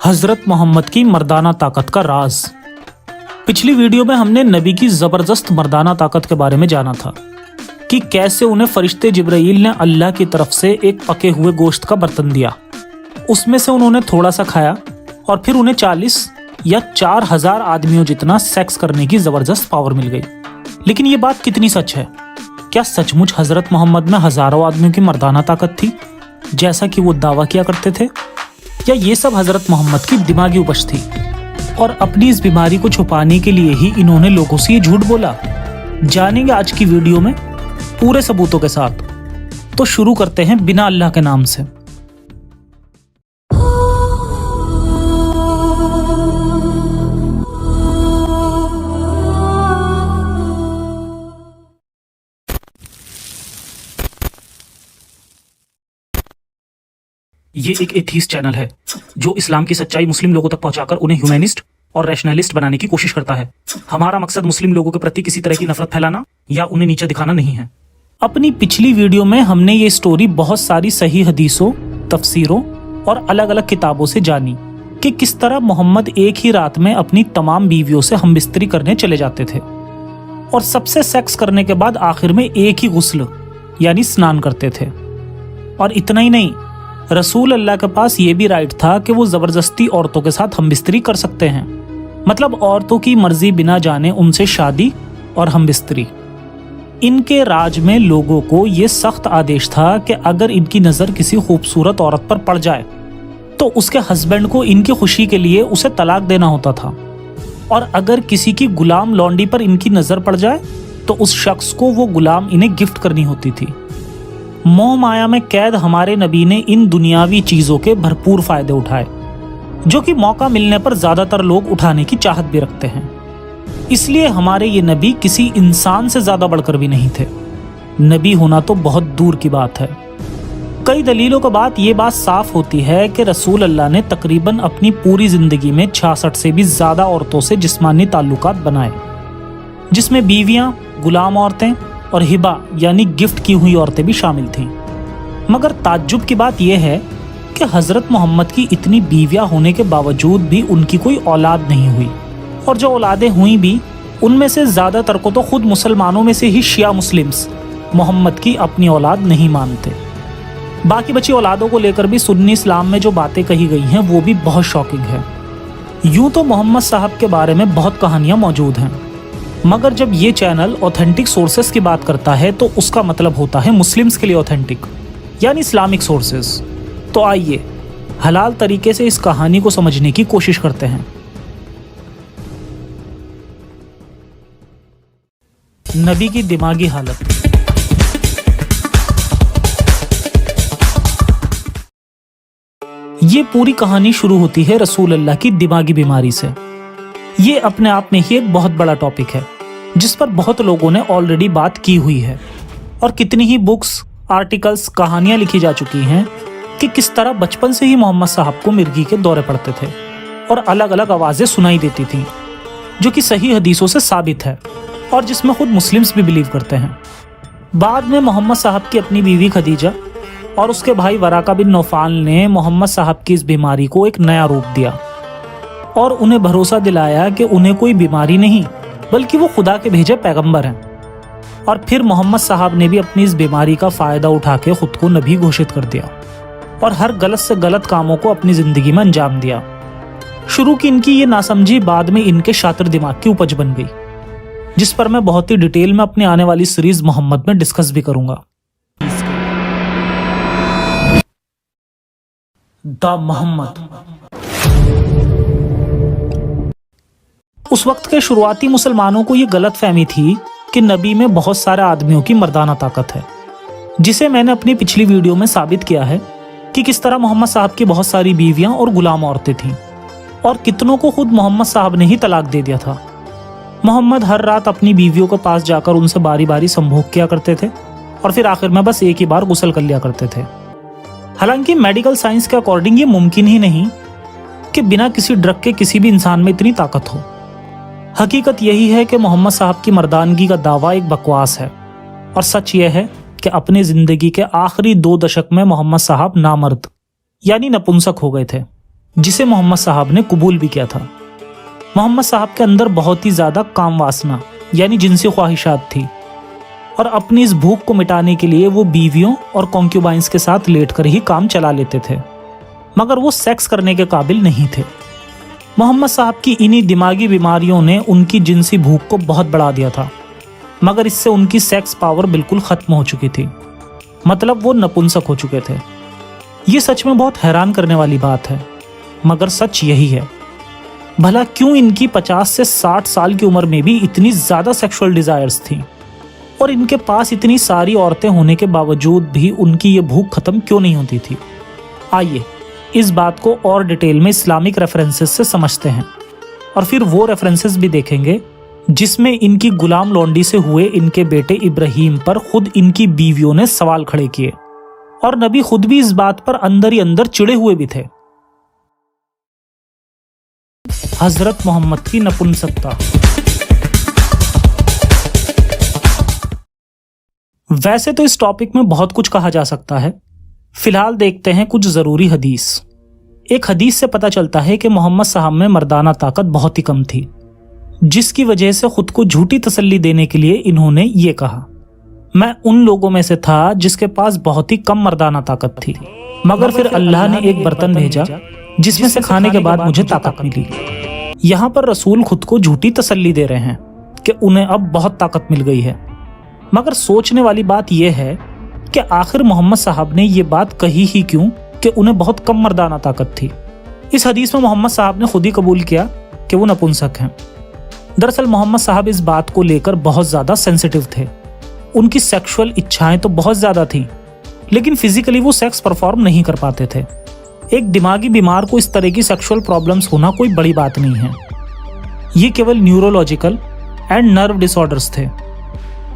हजरत मोहम्मद की मर्दाना ताकत का राज। पिछली वीडियो में हमने नबी की जबरदस्त मर्दाना ताकत के बारे में जाना था कि कैसे उन्हें फरिश्ते जिब्राइल ने अल्लाह की तरफ से एक पके हुए गोश्त का बर्तन दिया, उसमें से उन्होंने थोड़ा सा खाया और फिर उन्हें 40 या 4000 आदमियों जितना सेक्स करने की जबरदस्त पावर मिल गई। लेकिन ये बात कितनी सच है? क्या सचमुच हजरत मोहम्मद में हजारों आदमियों की मर्दाना ताकत थी जैसा कि वो दावा किया करते थे, या ये सब हजरत मोहम्मद की दिमागी उपज थी और अपनी इस बीमारी को छुपाने के लिए ही इन्होंने लोगों से ये झूठ बोला? जानेंगे आज की वीडियो में पूरे सबूतों के साथ। तो शुरू करते हैं बिना अल्लाह के नाम से। ये एक एथीस्ट चैनल है जो इस्लाम की सच्चाई मुस्लिम लोगों तक पहुंचाकर उन्हें ह्यूमैनिस्ट और रैशनलिस्ट बनाने की कोशिश करता है। हमारा मकसद मुस्लिम लोगों के प्रति किसी तरह की नफरत फैलाना या उन्हें नीचे दिखाना नहीं है। अपनी पिछली वीडियो में हमने ये स्टोरी बहुत सारी सही हदीसों, तफसीरों और अलग अलग किताबों से जानी कि किस तरह मोहम्मद एक ही रात में अपनी तमाम बीवियों से हमबिस्तरी करने चले जाते थे और सबसे सेक्स करने के बाद आखिर में एक ही गुस्ल यानी स्नान करते थे। और इतना ही नहीं, रसूल अल्लाह के पास ये भी राइट था कि वो जबरदस्ती औरतों के साथ हमबिस्तरी कर सकते हैं, मतलब औरतों की मर्जी बिना जाने उनसे शादी और हमबिस्तरी। इनके राज में लोगों को ये सख्त आदेश था कि अगर इनकी नज़र किसी खूबसूरत औरत पर पड़ जाए तो उसके हस्बैंड को इनकी खुशी के लिए उसे तलाक देना होता था, और अगर किसी की गुलाम लौंडी पर इनकी नज़र पड़ जाए तो उस शख्स को वो गुलाम इन्हें गिफ्ट करनी होती थी। मोह माया में कैद हमारे नबी ने इन दुनियावी चीज़ों के भरपूर फायदे उठाए, जो कि मौका मिलने पर ज़्यादातर लोग उठाने की चाहत भी रखते हैं। इसलिए हमारे ये नबी किसी इंसान से ज़्यादा बढ़कर भी नहीं थे। नबी होना तो बहुत दूर की बात है। कई दलीलों के बाद ये बात साफ होती है कि रसूल अल्लाह ने तकरीबन अपनी पूरी ज़िंदगी में 66 से भी ज़्यादा औरतों से जिस्मानी ताल्लुकात बनाए, जिसमें बीवियाँ, गुलाम औरतें और हिबा यानी गिफ्ट की हुई औरतें भी शामिल थीं। मगर ताज्जुब की बात यह है कि हज़रत मोहम्मद की इतनी बीवियाँ होने के बावजूद भी उनकी कोई औलाद नहीं हुई, और जो औलादें हुई भी उनमें से ज़्यादातर को तो खुद मुसलमानों में से ही शिया मुस्लिम्स मोहम्मद की अपनी औलाद नहीं मानते। बाकी बची औलादों को लेकर भी सुन्नी इस्लाम में जो बातें कही गई हैं वो भी बहुत शॉकिंग है। यूँ तो मोहम्मद साहब के बारे में बहुत कहानियाँ मौजूद हैं, मगर जब ये चैनल ऑथेंटिक सोर्सेस की बात करता है तो उसका मतलब होता है मुस्लिम्स के लिए ऑथेंटिक यानी इस्लामिक सोर्सेस। तो आइए हलाल तरीके से इस कहानी को समझने की कोशिश करते हैं। नबी की दिमागी हालत। ये पूरी कहानी शुरू होती है रसूल अल्लाह की दिमागी बीमारी से। ये अपने आप में ही एक बहुत बड़ा टॉपिक है जिस पर बहुत लोगों ने ऑलरेडी बात की हुई है, और कितनी ही बुक्स, आर्टिकल्स, कहानियां लिखी जा चुकी हैं कि किस तरह बचपन से ही मोहम्मद साहब को मिर्गी के दौरे पड़ते थे और अलग अलग आवाज़ें सुनाई देती थीं, जो कि सही हदीसों से साबित है और जिसमें खुद मुस्लिम्स भी बिलीव करते हैं। बाद में मोहम्मद साहब की अपनी बीवी खदीजा और उसके भाई वराका बिन नौफाल ने मोहम्मद साहब की इस बीमारी को एक नया रूप दिया और उन्हें भरोसा दिलाया कि उन्हें कोई बीमारी नहीं बल्कि वो खुदा के भेजे पैगंबर हैं। और फिर मोहम्मद साहब ने भी अपनी इस बीमारी का फ़ायदा उठा के खुद को नबी घोषित कर दिया और हर गलत से गलत कामों को अपनी ज़िंदगी में अंजाम दिया। शुरू की इनकी ये नासमझी बाद में इनके शातिर दिमाग की उपज बन गई, जिस पर मैं बहुत ही डिटेल में अपनी आने वाली सीरीज़ मोहम्मद में डिस्कस भी करूँगा। द मोहम्मद। उस वक्त के शुरुआती मुसलमानों को ये गलत फहमी थी कि नबी में बहुत सारे आदमियों की मर्दाना ताकत है, जिसे मैंने अपनी पिछली वीडियो में साबित किया है कि किस तरह मोहम्मद साहब की बहुत सारी बीवियां और गुलाम औरतें थीं और कितनों को खुद मोहम्मद साहब ने ही तलाक दे दिया था। मोहम्मद हर रात अपनी बीवियों के पास जाकर उनसे बारी बारी संभोग किया करते थे और फिर आखिर में बस एक ही बार गुस्ल कर लिया करते थे। हालांकि मेडिकल साइंस के अकॉर्डिंग ये मुमकिन ही नहीं कि बिना किसी ड्रग के किसी भी इंसान में इतनी ताकत हो। हकीकत यही है कि मोहम्मद साहब की मर्दानगी का दावा एक बकवास है, और सच यह है कि अपनी ज़िंदगी के आखिरी 2 दशक में मोहम्मद साहब नामर्द यानी नपुंसक हो गए थे। जिसे मोहम्मद साहब ने कबूल भी किया था। मोहम्मद साहब के अंदर बहुत ही ज़्यादा काम वासना यानी जिनसी ख्वाहिशात थी और अपनी इस भूख को मिटाने के लिए वो बीवियों और कॉन्क्यूबाइंस के साथ लेटकर ही काम चला लेते थे, मगर वो सेक्स करने के काबिल नहीं थे। मोहम्मद साहब की इन्हीं दिमागी बीमारियों ने उनकी जिनसी भूख को बहुत बढ़ा दिया था, मगर इससे उनकी सेक्स पावर बिल्कुल ख़त्म हो चुकी थी, मतलब वो नपुंसक हो चुके थे। ये सच में बहुत हैरान करने वाली बात है, मगर सच यही है। भला क्यों इनकी 50 से 60 साल की उम्र में भी इतनी ज़्यादा सेक्सुअल डिज़ायर्स थी और इनके पास इतनी सारी औरतें होने के बावजूद भी उनकी ये भूख ख़त्म क्यों नहीं होती थी? आइए इस बात को और डिटेल में इस्लामिक रेफरेंसेस से समझते हैं और फिर वो रेफरेंसेस भी देखेंगे जिसमें इनकी गुलाम लौंडी से हुए इनके बेटे इब्राहीम पर खुद इनकी बीवियों ने सवाल खड़े किए और नबी खुद भी इस बात पर अंदर ही अंदर चिढ़े हुए भी थे। हजरत मोहम्मद की नपुंसकता। वैसे तो इस टॉपिक में बहुत कुछ कहा जा सकता है, फिलहाल देखते हैं कुछ जरूरी हदीस। एक हदीस से पता चलता है कि मोहम्मद साहब में मर्दाना ताकत बहुत ही कम थी, जिसकी वजह से खुद को झूठी तसल्ली देने के लिए इन्होंने ये कहा, मैं उन लोगों में से था जिसके पास बहुत ही कम मर्दाना ताकत थी, मगर फिर अल्लाह ने एक बर्तन भेजा जिसमें से खाने के बाद मुझे ताकत मिली। यहाँ पर रसूल खुद को झूठी तसल्ली दे रहे हैं कि उन्हें अब बहुत ताकत मिल गई है, मगर सोचने वाली बात यह है कि आखिर मोहम्मद साहब ने ये बात कही ही क्यों कि उन्हें बहुत कम मर्दाना ताकत थी। इस हदीस में मोहम्मद साहब ने खुद ही कबूल किया कि वो नपुंसक हैं। दरअसल मोहम्मद साहब इस बात को लेकर बहुत ज़्यादा सेंसिटिव थे। उनकी सेक्सुअल इच्छाएं तो बहुत ज़्यादा थीं, लेकिन फिजिकली वो सेक्स परफॉर्म नहीं कर पाते थे। एक दिमागी बीमार को इस तरह की सेक्सुअल प्रॉब्लम्स होना कोई बड़ी बात नहीं है, ये केवल न्यूरोलॉजिकल एंड नर्व डिसऑर्डर्स थे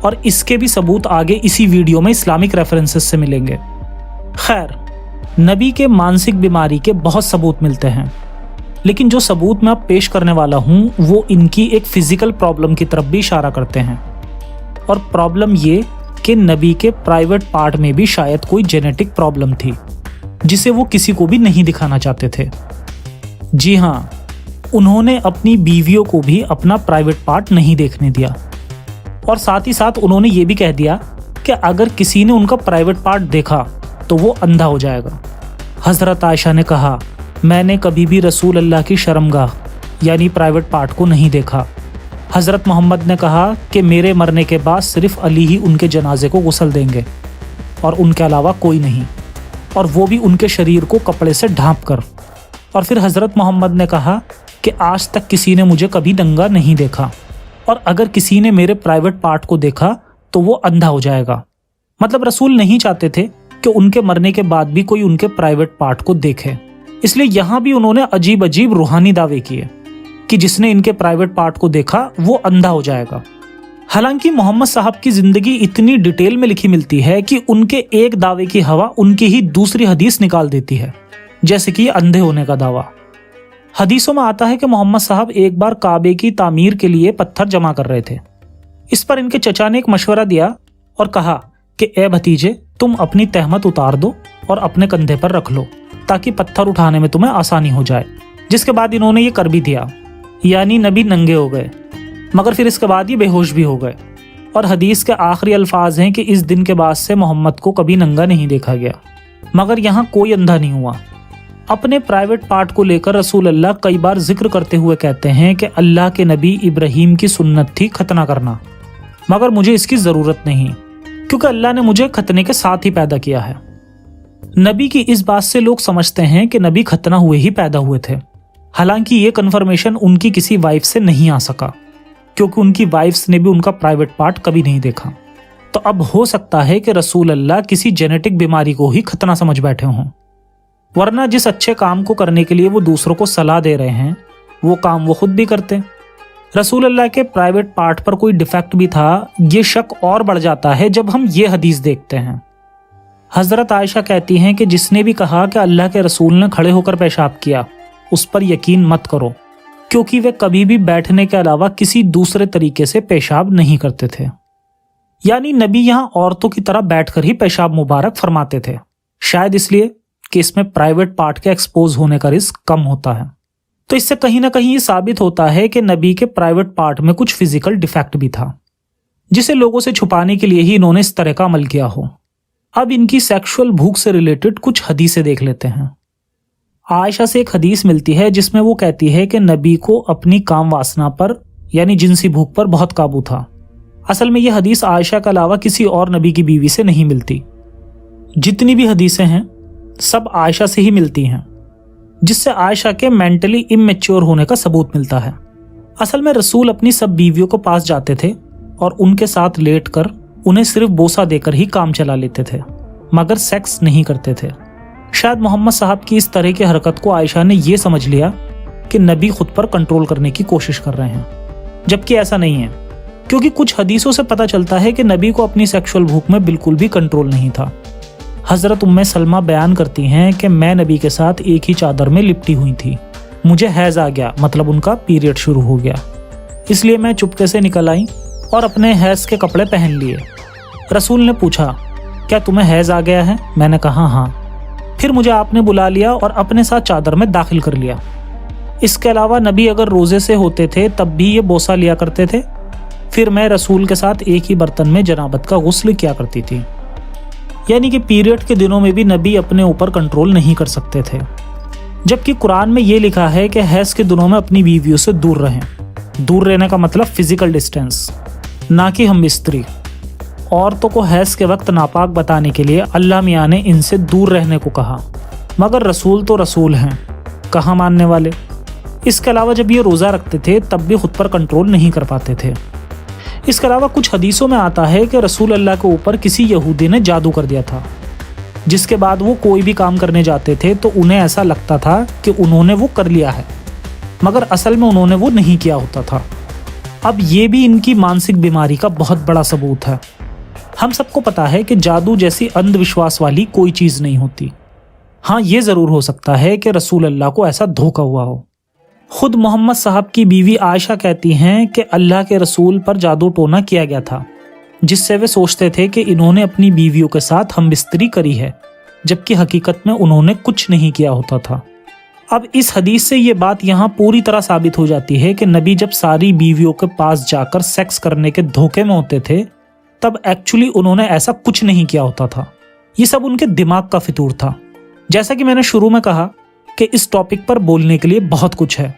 और इसके भी सबूत आगे इसी वीडियो में इस्लामिक रेफरेंसेस से मिलेंगे। खैर, नबी के मानसिक बीमारी के बहुत सबूत मिलते हैं, लेकिन जो सबूत मैं अब पेश करने वाला हूँ वो इनकी एक फिजिकल प्रॉब्लम की तरफ भी इशारा करते हैं, और प्रॉब्लम ये कि नबी के प्राइवेट पार्ट में भी शायद कोई जेनेटिक प्रॉब्लम थी जिसे वो किसी को भी नहीं दिखाना चाहते थे। जी हाँ, उन्होंने अपनी बीवियों को भी अपना प्राइवेट पार्ट नहीं देखने दिया और साथ ही साथ उन्होंने ये भी कह दिया कि अगर किसी ने उनका प्राइवेट पार्ट देखा तो वो अंधा हो जाएगा। हज़रत आयशा ने कहा, मैंने कभी भी रसूल अल्लाह की शर्मगाह यानी प्राइवेट पार्ट को नहीं देखा। हज़रत मोहम्मद ने कहा कि मेरे मरने के बाद सिर्फ अली ही उनके जनाजे को गुस्ल देंगे और उनके अलावा कोई नहीं, और वो भी उनके शरीर को कपड़े से ढांप कर। और फिर हज़रत मोहम्मद ने कहा कि आज तक किसी ने मुझे कभी नंगा नहीं देखा और अगर किसी ने मेरे प्राइवेट पार्ट को देखा तो वो अंधा हो जाएगा। मतलब रसूल नहीं चाहते थे कि उनके मरने के बाद भी कोई उनके प्राइवेट पार्ट को देखे, इसलिए यहाँ भी उन्होंने अजीब अजीब रूहानी दावे किए कि जिसने इनके प्राइवेट पार्ट को देखा वो अंधा हो जाएगा। हालांकि मोहम्मद साहब की जिंदगी इतनी डिटेल में लिखी मिलती है कि उनके एक दावे की हवा उनकी ही दूसरी हदीस निकाल देती है, जैसे कि अंधे होने का दावा। हदीसों में आता है कि मोहम्मद साहब एक बार काबे की तामीर के लिए पत्थर जमा कर रहे थे। इस पर इनके चचा ने एक मशवरा दिया और कहा कि ए भतीजे, तुम अपनी तहमत उतार दो और अपने कंधे पर रख लो ताकि पत्थर उठाने में तुम्हें आसानी हो जाए। जिसके बाद इन्होंने ये कर भी दिया, यानी नबी नंगे हो गए, मगर फिर इसके बाद ये बेहोश भी हो गए। और हदीस के आखिरी अल्फाज हैं कि इस दिन के बाद से मोहम्मद को कभी नंगा नहीं देखा गया, मगर यहाँ कोई अंधा नहीं हुआ। अपने प्राइवेट पार्ट को लेकर रसूल अल्लाह कई बार जिक्र करते हुए कहते हैं कि अल्लाह के नबी इब्राहीम की सुन्नत थी खतना करना, मगर मुझे इसकी ज़रूरत नहीं क्योंकि अल्लाह ने मुझे खतने के साथ ही पैदा किया है। नबी की इस बात से लोग समझते हैं कि नबी खतना हुए ही पैदा हुए थे। हालांकि ये कन्फर्मेशन उनकी किसी वाइफ से नहीं आ सका क्योंकि उनकी वाइफ्स ने भी उनका प्राइवेट पार्ट कभी नहीं देखा। तो अब हो सकता है कि रसूल अल्लाह किसी जेनेटिक बीमारी को ही खतना समझ बैठे हों, वरना जिस अच्छे काम को करने के लिए वो दूसरों को सलाह दे रहे हैं वो काम वो खुद भी करते। रसूल अल्लाह के प्राइवेट पार्ट पर कोई डिफेक्ट भी था, ये शक और बढ़ जाता है जब हम ये हदीस देखते हैं। हजरत आयशा कहती हैं कि जिसने भी कहा कि अल्लाह के रसूल ने खड़े होकर पेशाब किया, उस पर यकीन मत करो, क्योंकि वे कभी भी बैठने के अलावा किसी दूसरे तरीके से पेशाब नहीं करते थे। यानी नबी यहाँ औरतों की तरह बैठकर ही पेशाब मुबारक फरमाते थे, शायद इसलिए कि इसमें प्राइवेट पार्ट के एक्सपोज होने का रिस्क कम होता है। तो इससे कहीं ना कहीं ये साबित होता है कि नबी के प्राइवेट पार्ट में कुछ फिजिकल डिफेक्ट भी था, जिसे लोगों से छुपाने के लिए ही इन्होंने इस तरह का अमल किया हो। अब इनकी सेक्सुअल भूख से रिलेटेड कुछ हदीसें देख लेते हैं। आयशा से एक हदीस मिलती है जिसमें वो कहती है कि नबी को अपनी काम वासना पर यानी जिनसी भूख पर बहुत काबू था। असल में यह हदीस आयशा के अलावा किसी और नबी की बीवी से नहीं मिलती। जितनी भी हदीसें हैं सब आयशा से ही मिलती हैं, जिससे आयशा के मेंटली इमेच्योर होने का सबूत मिलता है। असल में रसूल अपनी सब बीवियों को पास जाते थे और उनके साथ लेटकर उन्हें सिर्फ बोसा देकर ही काम चला लेते थे, मगर सेक्स नहीं करते थे। शायद मोहम्मद साहब की इस तरह की हरकत को आयशा ने यह समझ लिया कि नबी खुद पर कंट्रोल करने की कोशिश कर रहे हैं, जबकि ऐसा नहीं है, क्योंकि कुछ हदीसों से पता चलता है कि नबी को अपनी सेक्सुअल भूख में बिल्कुल भी कंट्रोल नहीं था। हजरत उम्मे सलमा बयान करती हैं कि मैं नबी के साथ एक ही चादर में लिपटी हुई थी, मुझे हैज आ गया, मतलब उनका पीरियड शुरू हो गया, इसलिए मैं चुपके से निकल आई और अपने हैज के कपड़े पहन लिए। रसूल ने पूछा, क्या तुम्हें हैज आ गया है? मैंने कहा हाँ। फिर मुझे आपने बुला लिया और अपने साथ चादर में दाखिल कर लिया। इसके अलावा नबी अगर रोजे से होते थे तब भी ये बोसा लिया करते थे। फिर मैं रसूल के साथ एक ही बर्तन में जनाबत का गुस्ल किया करती थी। यानी कि पीरियड के दिनों में भी नबी अपने ऊपर कंट्रोल नहीं कर सकते थे, जबकि कुरान में ये लिखा है कि हैज के दिनों में अपनी बीवियों से दूर रहें। दूर रहने का मतलब फिजिकल डिस्टेंस, ना कि हम स्त्री। औरतों को हैज के वक्त नापाक बताने के लिए अल्लाह मियाँ ने इनसे दूर रहने को कहा, मगर रसूल तो रसूल हैं, कहाँ मानने वाले। इसके अलावा जब ये रोज़ा रखते थे तब भी खुद पर कंट्रोल नहीं कर पाते थे। इसके अलावा कुछ हदीसों में आता है कि रसूल अल्लाह के ऊपर किसी यहूदी ने जादू कर दिया था, जिसके बाद वो कोई भी काम करने जाते थे तो उन्हें ऐसा लगता था कि उन्होंने वो कर लिया है, मगर असल में उन्होंने वो नहीं किया होता था। अब ये भी इनकी मानसिक बीमारी का बहुत बड़ा सबूत है। हम सबको पता है कि जादू जैसी अंधविश्वास वाली कोई चीज़ नहीं होती। हाँ, ये ज़रूर हो सकता है कि रसूल अल्लाह को ऐसा धोखा हुआ हो। खुद मोहम्मद साहब की बीवी आयशा कहती हैं कि अल्लाह के रसूल पर जादू टोना किया गया था, जिससे वे सोचते थे कि इन्होंने अपनी बीवियों के साथ हमबिस्तरी करी है, जबकि हकीकत में उन्होंने कुछ नहीं किया होता था। अब इस हदीस से ये बात यहाँ पूरी तरह साबित हो जाती है कि नबी जब सारी बीवियों के पास जाकर सेक्स करने के धोखे में होते थे तब एक्चुअली उन्होंने ऐसा कुछ नहीं किया होता था। ये सब उनके दिमाग का फितूर था। जैसा कि मैंने शुरू में कहा कि इस टॉपिक पर बोलने के लिए बहुत कुछ है,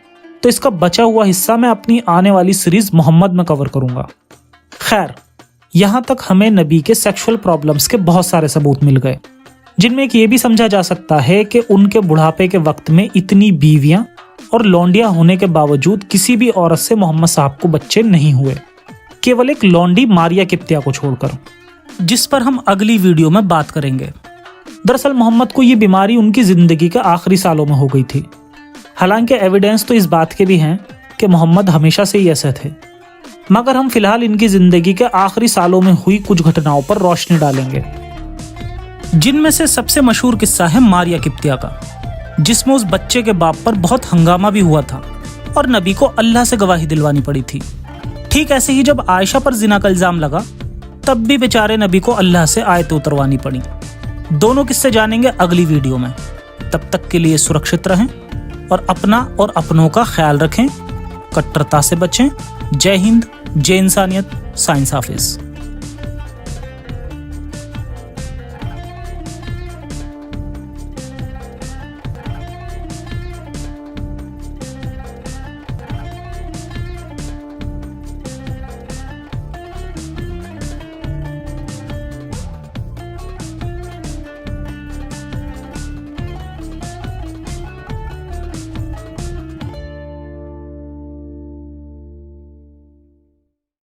तो इसका बचा हुआ हिस्सा मैं अपनी आने वाली सीरीज मोहम्मद में कवर करूंगा। खैर, यहाँ तक हमें नबी के सेक्सुअल प्रॉब्लम्स के बहुत सारे सबूत मिल गए, जिनमें एक ये भी समझा जा सकता है कि उनके बुढ़ापे के वक्त में इतनी बीवियां और लौंडियां होने के बावजूद किसी भी औरत से मोहम्मद साहब को बच्चे नहीं हुए, केवल एक लौंडी मारिया किप्तिया को छोड़कर, जिस पर हम अगली वीडियो में बात करेंगे। दरअसल मोहम्मद को ये बीमारी उनकी जिंदगी के आखिरी सालों में हो गई थी। हालांकि एविडेंस तो इस बात के भी हैं कि मोहम्मद हमेशा से ही ऐसे थे, मगर हम फिलहाल इनकी जिंदगी के आखिरी सालों में हुई कुछ घटनाओं पर रोशनी डालेंगे, जिनमें से सबसे मशहूर किस्सा है मारिया किप्तिया का, जिसमें उस बच्चे के बाप पर बहुत हंगामा भी हुआ था और नबी को अल्लाह से गवाही दिलवानी पड़ी थी। ठीक ऐसे ही जब आयशा पर जिना का इल्जाम लगा तब भी बेचारे नबी को अल्लाह से आयतें उतरवानी पड़ी। दोनों किस्से जानेंगे अगली वीडियो में। तब तक के लिए सुरक्षित रहें और अपना और अपनों का ख्याल रखें। कट्टरता से बचें। जय हिंद, जय इंसानियत, साइंस हाफिज।